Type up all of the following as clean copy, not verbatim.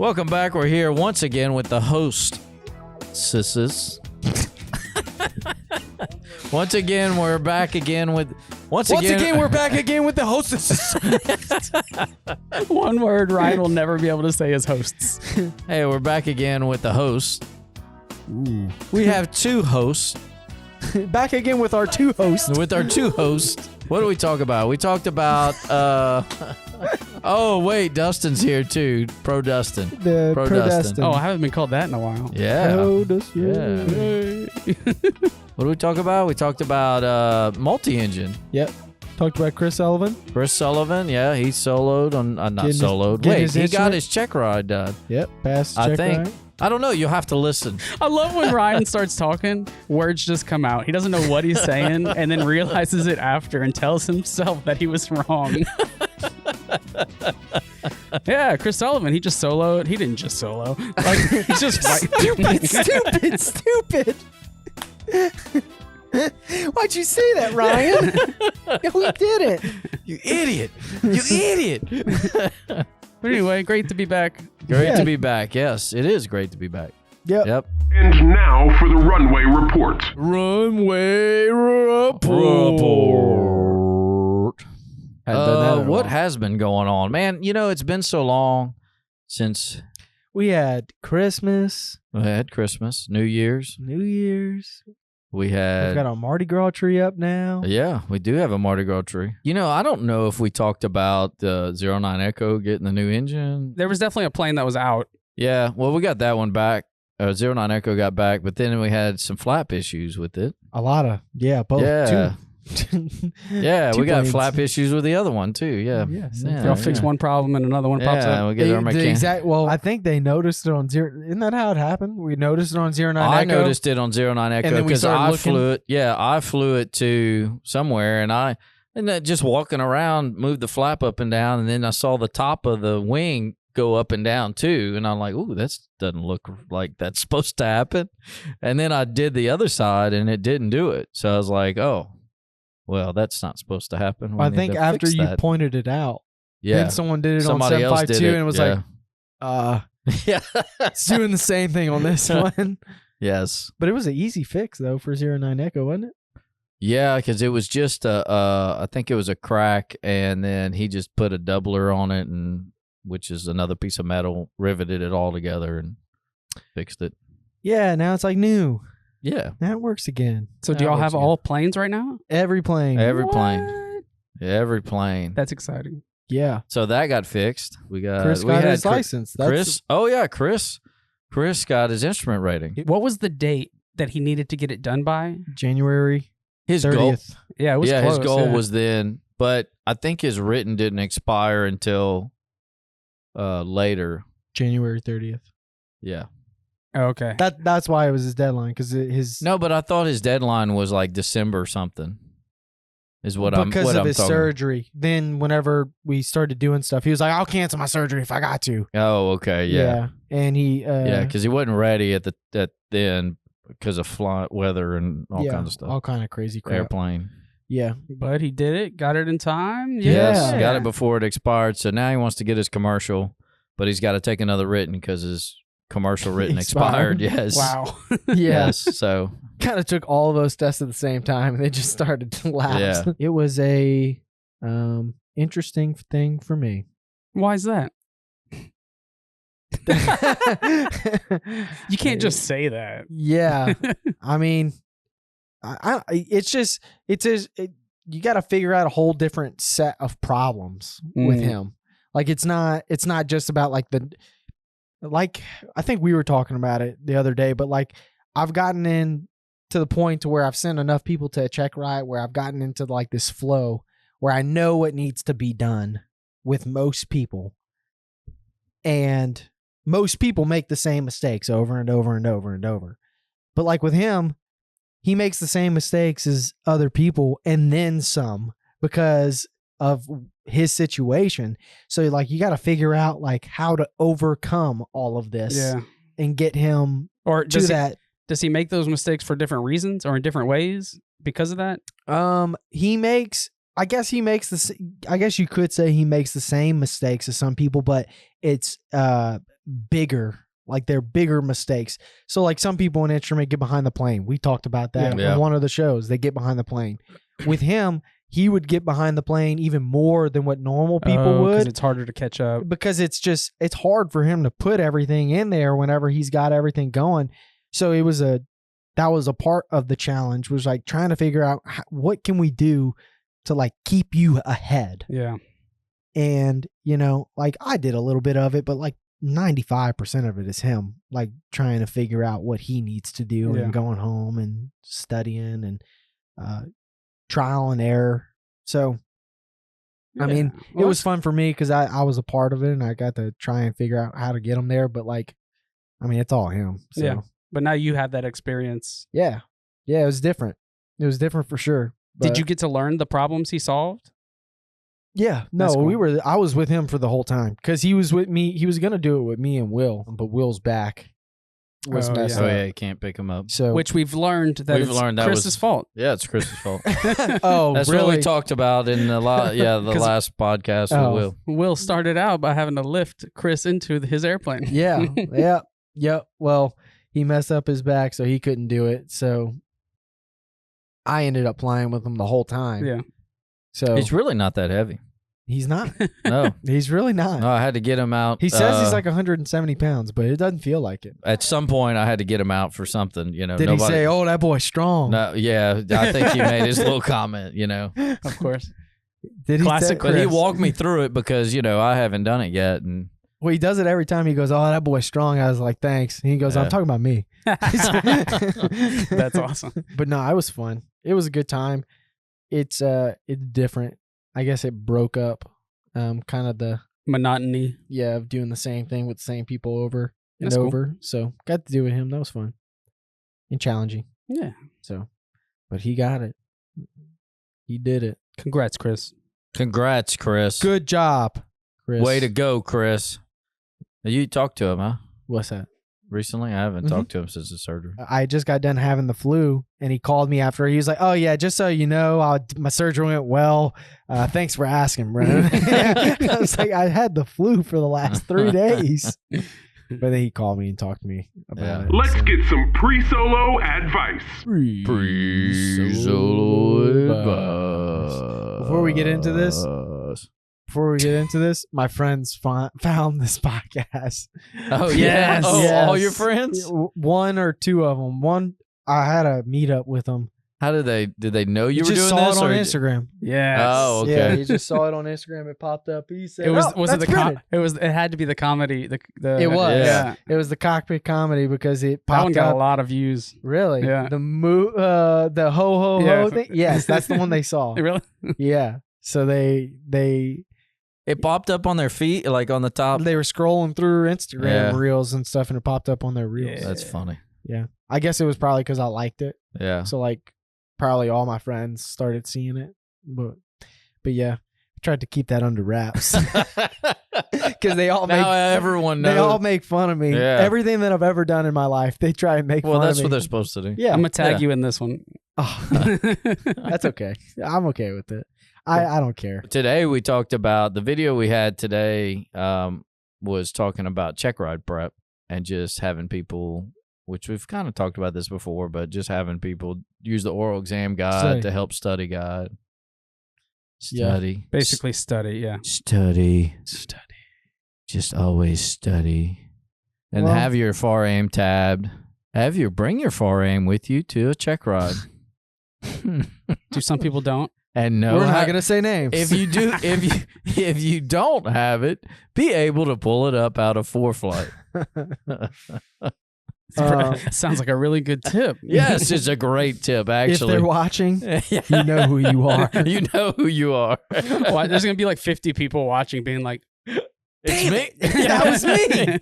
Welcome back. We're here once again with the host, Sisses. Once again, we're back again with... Once again, we're back again with the hostesses. One word Ryan will never be able to say is hosts. Hey, we're back again with the host. Ooh. We have two hosts. Back again with our two hosts. With our two hosts. What do we talk about? We talked about... oh, wait. Dustin's here, too. Pro Dustin. The Pro Dustin. Oh, I haven't been called that in a while. Yeah. Pro Dustin. What did we talk about? We talked about multi-engine. Yep. Talked about Chris Sullivan. Chris Sullivan, yeah, he soloed on... not soloed. Wait, he got his check ride done. Yep, passed I check think. ride. I don't know. You'll have to listen. I love when Ryan starts talking, words just come out. He doesn't know what he's saying and then realizes it after and tells himself that he was wrong. Yeah, Chris Sullivan, he just soloed. He didn't just solo. Like, he's just Stupid. Why'd you say that, Ryan? We did it. You idiot. You idiot. But anyway, great to be back. Great to be back. Yes, it is great to be back. Yep. And now for the runway report. Runway report. What has been going on? Man, you know, it's been so long since... We had Christmas. We had Christmas, New Year's. We've got our Mardi Gras tree up now. Yeah, we do have a Mardi Gras tree. You know, I don't know if we talked about the 09 Echo getting the new engine. There was definitely a plane that was out. Yeah, well, we got that one back. 09 Echo got back, but then we had some flap issues with it. A lot of, both. Yeah. Yeah, we got planes. flap issues with the other one, too. Yeah. Y'all fix one problem and another one pops up. We get our mechanic. Well, I think they noticed it on zero. Isn't that how it happened? We noticed it on 09 Echo. I noticed it on 09 Echo because I flew it. Yeah, I flew it to somewhere, and then just walking around, moved the flap up and down, and then I saw the top of the wing go up and down too, and I'm like, ooh, that doesn't look like that's supposed to happen. And then I did the other side, and it didn't do it. So I was like, oh, well, that's not supposed to happen. I think after you pointed it out, then someone did it Somebody on 752 and it was like, yeah, it's doing the same thing on this one. Yes. But it was an easy fix, though, for 09 Echo, wasn't it? Yeah, because it was just I think it was a crack, and then he just put a doubler on it, and which is another piece of metal, riveted it all together and fixed it. Yeah, now it's like new. Yeah. That works again. So do y'all have all planes right now? Every plane. Every plane. Every plane. That's exciting. Yeah. So that got fixed. Chris got his license. Chris. Oh, yeah, Chris. Chris got his instrument rating. What was the date that he needed to get it done by? January 30th. His goal. Yeah, it was close, his goal was then, but I think his written didn't expire until later. January 30th. Yeah. Oh, okay. That's why it was his deadline, because his... No, but I thought his deadline was like December something. Is what I'm because of his talking surgery. Then whenever we started doing stuff, he was like, "I'll cancel my surgery if I got to." Oh, okay, yeah. And he because he wasn't ready at then because of weather and all kinds of stuff. All kind of crazy crap. Airplane. Yeah, but he did it. Got it in time. Yes, got it before it expired. So now he wants to get his commercial, but he's got to take another written because his commercial written expired. Yes. Wow. Yes. So kind of took all of those tests at the same time, and they just started to lapse. Yeah. It was a interesting thing for me. Why is that? You can't just say that. Yeah. I mean, you got to figure out a whole different set of problems with him. Like it's not just about I think we were talking about it the other day, but like I've gotten in to the point to where I've sent enough people to a check ride where I've gotten into like this flow where I know what needs to be done with most people. And most people make the same mistakes over and over and over and over. But like with him, he makes the same mistakes as other people and then some because of his situation. So like you got to figure out like how to overcome all of this and get him Does he make those mistakes for different reasons or in different ways because of that? I guess you could say he makes the same mistakes as some people, but it's bigger. Like they're bigger mistakes. So like some people in instrument get behind the plane. We talked about that on one of the shows. They get behind the plane. With him, he would get behind the plane even more than what normal people would. It's harder to catch up. Because it's hard for him to put everything in there whenever he's got everything going. So that was a part of the challenge, was like trying to figure out what can we do to like keep you ahead. Yeah. And, like I did a little bit of it, but like 95% of it is him, like trying to figure out what he needs to do and going home and studying and trial and error. So, I mean, it was fun for me because I was a part of it and I got to try and figure out how to get him there. But like, I mean, it's all him. So. Yeah. But now you have that experience. Yeah. Yeah, it was different. It was different for sure. Did you get to learn the problems he solved? Yeah, no, cool. I was with him for the whole time because he was with me. He was going to do it with me and Will, but Will's back was messed up. Oh, yeah, you can't pick him up. So, which we've learned that it's Chris's fault. Yeah, it's Chris's fault. Oh, that's really? what we talked about in the last podcast with Will. Will started out by having to lift Chris into his airplane. Yeah, yep. Well, he messed up his back, so he couldn't do it. So I ended up flying with him the whole time. Yeah. So he's really not that heavy. He's not. No. He's really not. No, I had to get him out. He says he's like 170 pounds, but it doesn't feel like it. At some point, I had to get him out for something, Did he say, "Oh, that boy's strong"? No, yeah. I think he made his little comment, Of course. Did he? Classic But he walked me through it because, I haven't done it yet. And well, he does it every time. He goes, "Oh, that boy's strong." I was like, "Thanks." And he goes, "I'm talking about me." That's awesome. But no, it was fun. It was a good time. It's different. I guess it broke up kind of the monotony. Yeah, of doing the same thing with the same people over and That's over. Cool. So got to do with him. That was fun and challenging. Yeah. So, but he got it. He did it. Congrats, Chris. Congrats, Chris. Good job, Chris. Way to go, Chris. You talked to him, huh? What's that? Recently? I haven't talked to him since the surgery. I just got done having the flu, and he called me after. He was like, "Oh, yeah, just so you know, my surgery went well. Thanks for asking, bro." I was like, I had the flu for the last 3 days. But then he called me and talked to me about it. Let's get some pre-solo advice. Pre-solo advice. Before we get into this, my friends found this podcast. Oh, yes. Yes. All your friends? One or two of them. One, I had a meetup with them. How did they know you were doing this? Just saw it on Instagram. Yeah. Oh, okay. Yeah, he just saw it on Instagram. It popped up. He said, it had to be the comedy. It was. Yeah. It was the cockpit comedy because it popped up. That one got a lot of views. Really? Yeah. The ho thing? Yes, that's the one they saw. Really? Yeah. So it popped up on their feet, like on the top. They were scrolling through Instagram reels and stuff, and it popped up on their reels. Yeah. That's funny. Yeah. I guess it was probably because I liked it. Yeah. So like probably all my friends started seeing it. But yeah, I tried to keep that under wraps. Because they all everyone knows. They all make fun of me. Yeah. Everything that I've ever done in my life, they try and make fun of me. Well, that's what they're supposed to do. Yeah. I'm going to tag you in this one. Oh, that's okay. I'm okay with it. I don't care. Today we talked about the video we had today was talking about check ride prep and just having people, which we've kind of talked about this before, but just having people use the oral exam guide to help study guide. Study. Yeah. Basically study, yeah. Study. Just always study. And have your FAR aim tabbed. Bring your FAR aim with you to a check ride. Do some people don't? And no, we're not going to say names. If you do, if you don't have it, be able to pull it up out of ForeFlight. Sounds like a really good tip. Yes, it's a great tip, actually. If they're watching, you know who you are. You know who you are. Well, there's going to be like 50 people watching being like, it's me. That was me.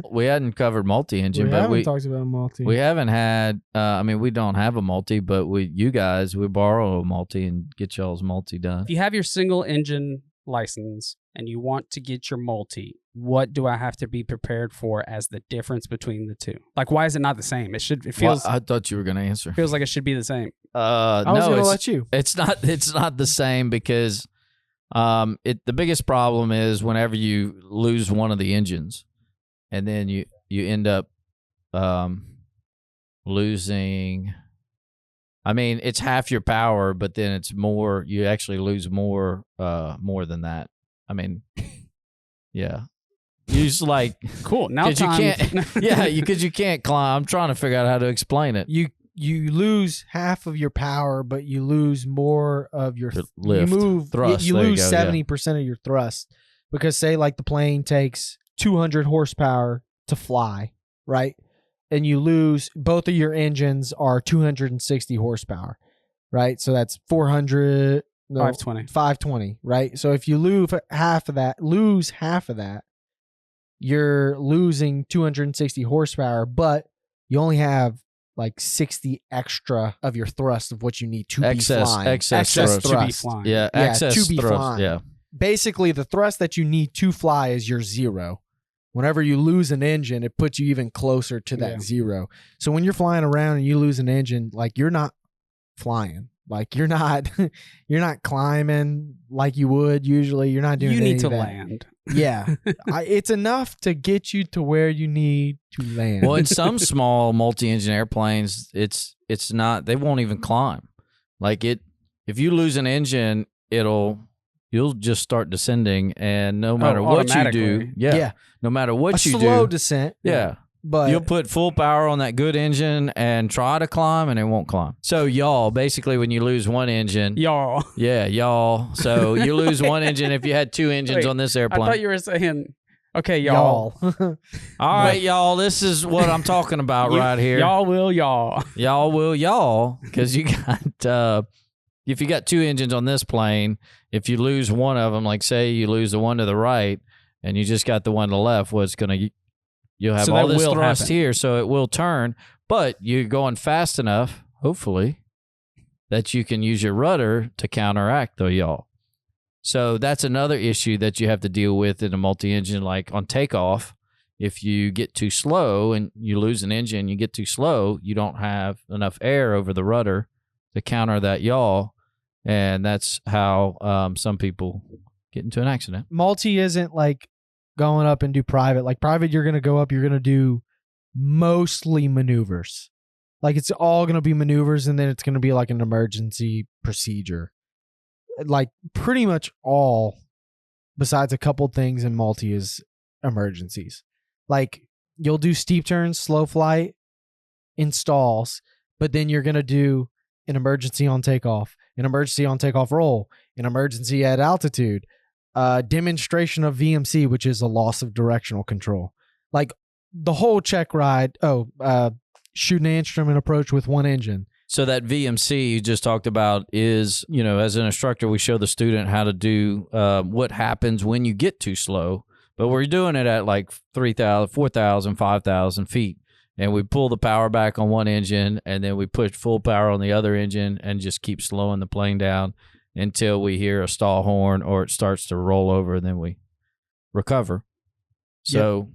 We hadn't covered multi-engine, we but haven't talked about multi. We haven't had, we don't have a multi, but we borrow a multi and get y'all's multi done. If you have your single engine license and you want to get your multi, what do I have to be prepared for as the difference between the two? Like, why is it not the same? It feels. Well, I thought you were going to answer. Feels like it should be the same. I was going to let you. It's not the same because The biggest problem is whenever you lose one of the engines, and then you end up losing. I mean, it's half your power, but then it's more. You actually lose more than that. I mean, yeah. You just like cool. Now time. You can't, yeah, because you can't climb. I'm trying to figure out how to explain it. You lose half of your power, but you lose more of your lift. You move thrust. You lose 70% of your thrust, because say like the plane takes 200 horsepower to fly, right? And you lose both of your engines are 260 horsepower, right? So that's 520, right? So if you lose half of that, you're losing 260 horsepower, but you only have like 60 extra of your thrust of what you need to be flying. Excess thrust. To be flying. Yeah, excess to be thrust. flying. Yeah. Basically, the thrust that you need to fly is your zero. Whenever you lose an engine, it puts you even closer to that zero. So when you're flying around and you lose an engine, like you're not flying. Like you're not climbing like you would usually. You're not doing anything. You need to land. Yeah. It's enough to get you to where you need to land. Well, in some small multi-engine airplanes, it's not, they won't even climb. Like if you lose an engine, you'll just start descending, and no matter what you do, no matter what you do, a slow descent. Yeah. But you'll put full power on that good engine and try to climb, and it won't climb. So y'all, basically, when you lose one engine, y'all. So you lose one engine if you had two engines on this airplane. I thought you were saying, okay, y'all. All right, y'all. This is what I'm talking about right here. Y'all will y'all. Y'all will y'all, because you got if you got two engines on this plane, if you lose one of them, like say you lose the one to the right, and you just got the one to the left, you'll have all this thrust here, so it will turn, but you're going fast enough, hopefully, that you can use your rudder to counteract the yaw. So that's another issue that you have to deal with in a multi-engine, like on takeoff. If you get too slow and you lose an engine, you get too slow, you don't have enough air over the rudder to counter that yaw, and that's how some people get into an accident. Multi isn't like going up and do private. Like private, you're going to go up, you're going to do mostly maneuvers. Like it's all going to be maneuvers, and then it's going to be like an emergency procedure. Like pretty much all, besides a couple things in multi, is emergencies. Like you'll do steep turns, slow flight, installs, but then you're going to do an emergency on takeoff, an emergency on takeoff roll, an emergency at altitude, demonstration of VMC, which is a loss of directional control. Like the whole check ride, shooting an instrument approach with one engine. So that VMC you just talked about is, as an instructor, we show the student how to do what happens when you get too slow, but we're doing it at like 3,000, 4,000, 5,000 feet. And we pull the power back on one engine, and then we push full power on the other engine and just keep slowing the plane down until we hear a stall horn or it starts to roll over, and then we recover. So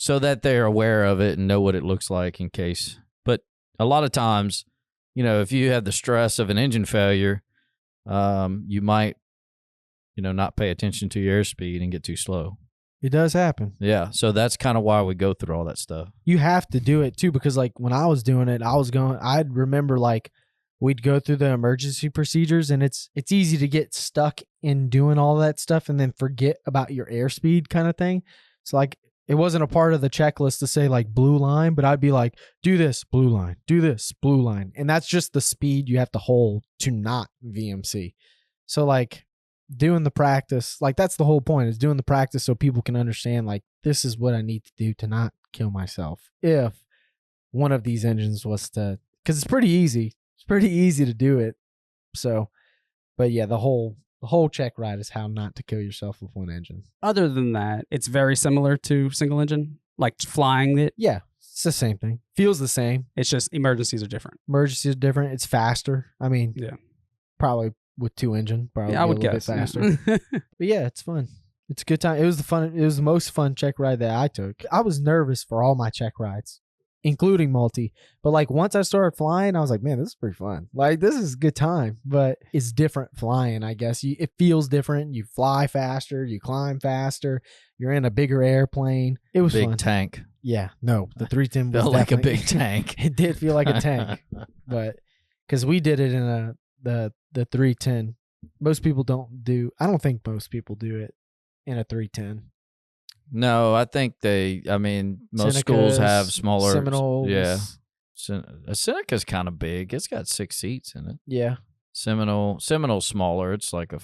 that they're aware of it and know what it looks like in case. But a lot of times, if you have the stress of an engine failure, you might, not pay attention to your airspeed and get too slow. It does happen. Yeah, so that's kind of why we go through all that stuff. You have to do it too, because like when I was doing it, I'd remember like we'd go through the emergency procedures, and it's easy to get stuck in doing all that stuff and then forget about your airspeed kind of thing. So like it wasn't a part of the checklist to say like blue line, but I'd be like, do this, blue line, do this, blue line. And that's just the speed you have to hold to not VMC. So like doing the practice, like that's the whole point, is doing the practice so people can understand like this is what I need to do to not kill myself if one of these engines was to, because it's pretty easy to do it. So, but yeah, the whole check ride is how not to kill yourself with one engine. Other than that, it's very similar to single engine, like flying it. Yeah, it's the same thing. Feels the same. It's just emergencies are different. Emergencies are different. It's faster. I mean, probably with two engine, probably I would a little guess bit faster. Yeah. But yeah, it's fun. It's a good time. It was the most fun check ride that I took. I was nervous for all my check rides. including multi. But like once I started flying, I was like, man, this is pretty fun. Like this is a good time, but it's different flying, I guess. It feels different. You fly faster, you climb faster, you're in a bigger airplane. It was big fun. Tank. Yeah, no, the 310 was Felt like a definitely- big tank. It did feel like a tank, but because we did it in the 310. Most people don't do. I don't think most people do it in a 310. No, I think most schools have smaller. Seminoles. Yeah. A Seneca's kind of big. It's got 6 seats in it. Yeah. Seminole's smaller. It's like a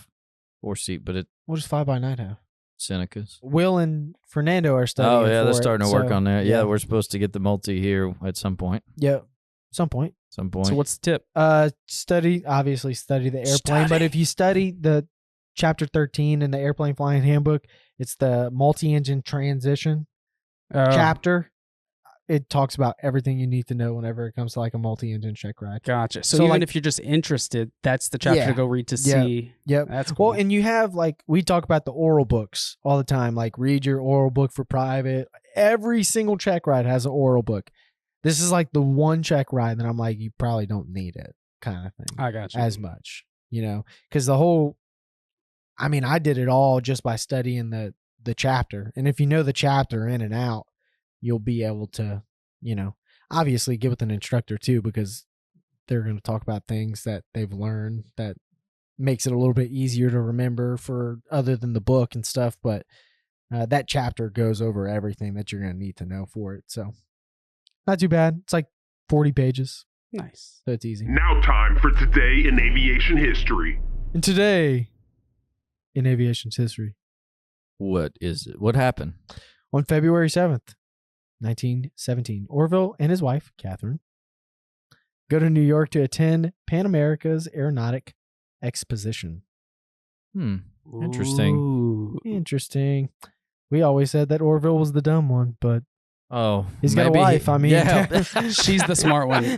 4-seat, but What does 5x9 have? Seneca's. Will and Fernando are studying. Oh, yeah, they're for starting it, to work so, on that. Yeah, we're supposed to get the multi here at some point. Yeah, some point. So what's the tip? Study the airplane. But if you study the chapter 13 in the airplane flying handbook, it's the multi-engine transition chapter. It talks about everything you need to know whenever it comes to like a multi-engine check ride. Gotcha. So even like, if you're just interested, that's the chapter to go read to see. Yep. That's cool. Well, and you have like, we talk about the oral books all the time. Like read your oral book for private. Every single check ride has an oral book. This is like the one check ride that I'm like, you probably don't need it kind of thing. I got you. As much, because I did it all just by studying the chapter. And if you know the chapter in and out, you'll be able to, obviously get with an instructor too, because they're going to talk about things that they've learned that makes it a little bit easier to remember for other than the book and stuff. But that chapter goes over everything that you're going to need to know for it. So not too bad. It's like 40 pages. Nice. So it's easy. Now time for Today in Aviation History. And today in aviation's history. What is it? What happened? On February 7th, 1917, Orville and his wife, Catherine, go to New York to attend Pan America's Aeronautic Exposition. Interesting. Ooh. Interesting. We always said that Orville was the dumb one, but he's got a maybe wife. She's the smart one.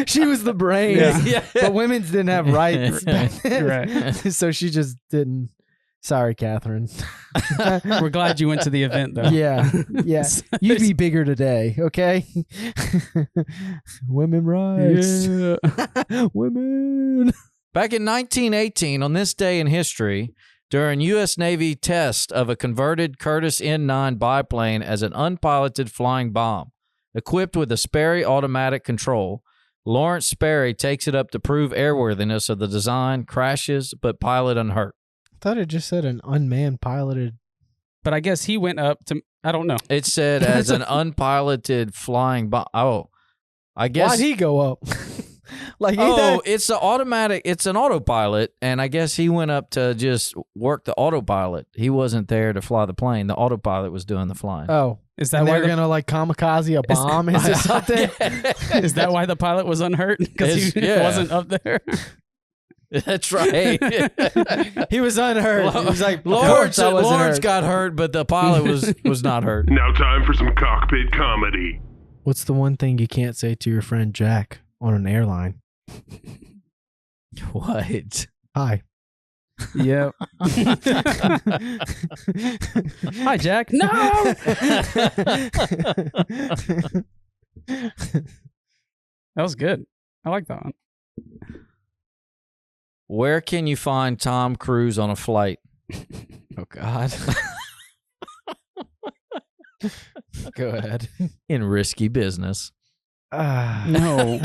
She was the brain. Yeah. But women's didn't have rights. Right. So she just didn't. Sorry, Catherine. We're glad you went to the event, though. Yeah. You'd be bigger today, okay? Women rights. Yeah. Women. Back in 1918, on this day in history, during U.S. Navy test of a converted Curtiss N-9 biplane as an unpiloted flying bomb, equipped with a Sperry automatic control, Lawrence Sperry takes it up to prove airworthiness of the design, crashes, but pilot unhurt. I thought it just said an unmanned piloted. But I guess he went up to, I don't know. It said as an unpiloted flying bomb. Oh, I guess. Why'd he go up? It's an automatic. It's an autopilot, and I guess he went up to just work the autopilot. He wasn't there to fly the plane. The autopilot was doing the flying. Oh, is that and why they're gonna like kamikaze a bomb? Is it something? Is that why the pilot was unhurt? Because he wasn't up there. That's right. He was unhurt. He was like, Lawrence got hurt, but the pilot was not hurt. Now time for some cockpit comedy. What's the one thing you can't say to your friend Jack on an airline? What? Hi. Yep. Hi, Jack. No. That was good. I like that one. Where can you find Tom Cruise on a flight? Oh, God. Go ahead. In risky business. No.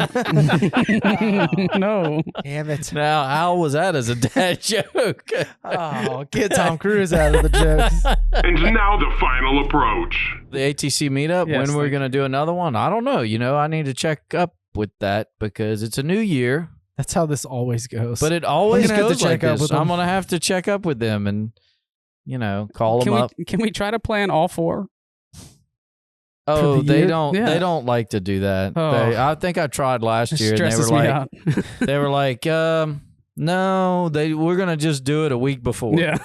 No. Damn it. Now, how was that as a dad joke? Oh, get Tom Cruise out of the jokes. And now the final approach. The ATC meetup, Yes, when we're going to do another one? I don't know. I need to check up with that because it's a new year. That's how this always goes. But it always We're gonna have goes to check like up this. with them. I'm going to have to check up with them and, call them up. Can we try to plan all 4? Oh, the they year? don't. Yeah. They don't like to do that. Oh. I think I tried last year, and they were Stresses me like, out. they were like, no, we're gonna just do it a week before. Yeah.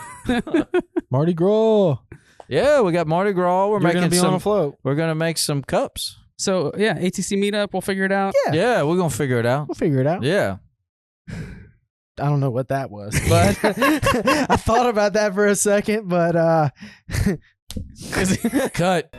Mardi Gras. Yeah, we got Mardi Gras. You're gonna be on a float. We're gonna make some cups. So yeah, ATC meetup. We'll figure it out. Yeah, we're gonna figure it out. We'll figure it out. Yeah. I don't know what that was, but I thought about that for a second, but Cut.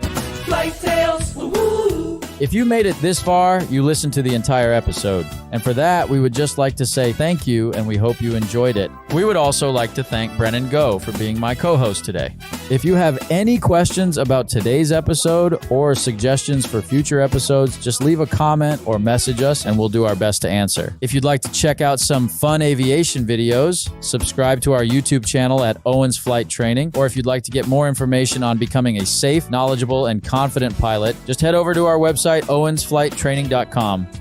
Flight tales, woo-woo. If you made it this far, you listened to the entire episode. And for that, we would just like to say thank you, and we hope you enjoyed it. We would also like to thank Brennan Go for being my co-host today. If you have any questions about today's episode or suggestions for future episodes, just leave a comment or message us, and we'll do our best to answer. If you'd like to check out some fun aviation videos, subscribe to our YouTube channel at Owens Flight Training. Or if you'd like to get more information on becoming a safe, knowledgeable, and confident pilot, just head over to our website, owensflighttraining.com.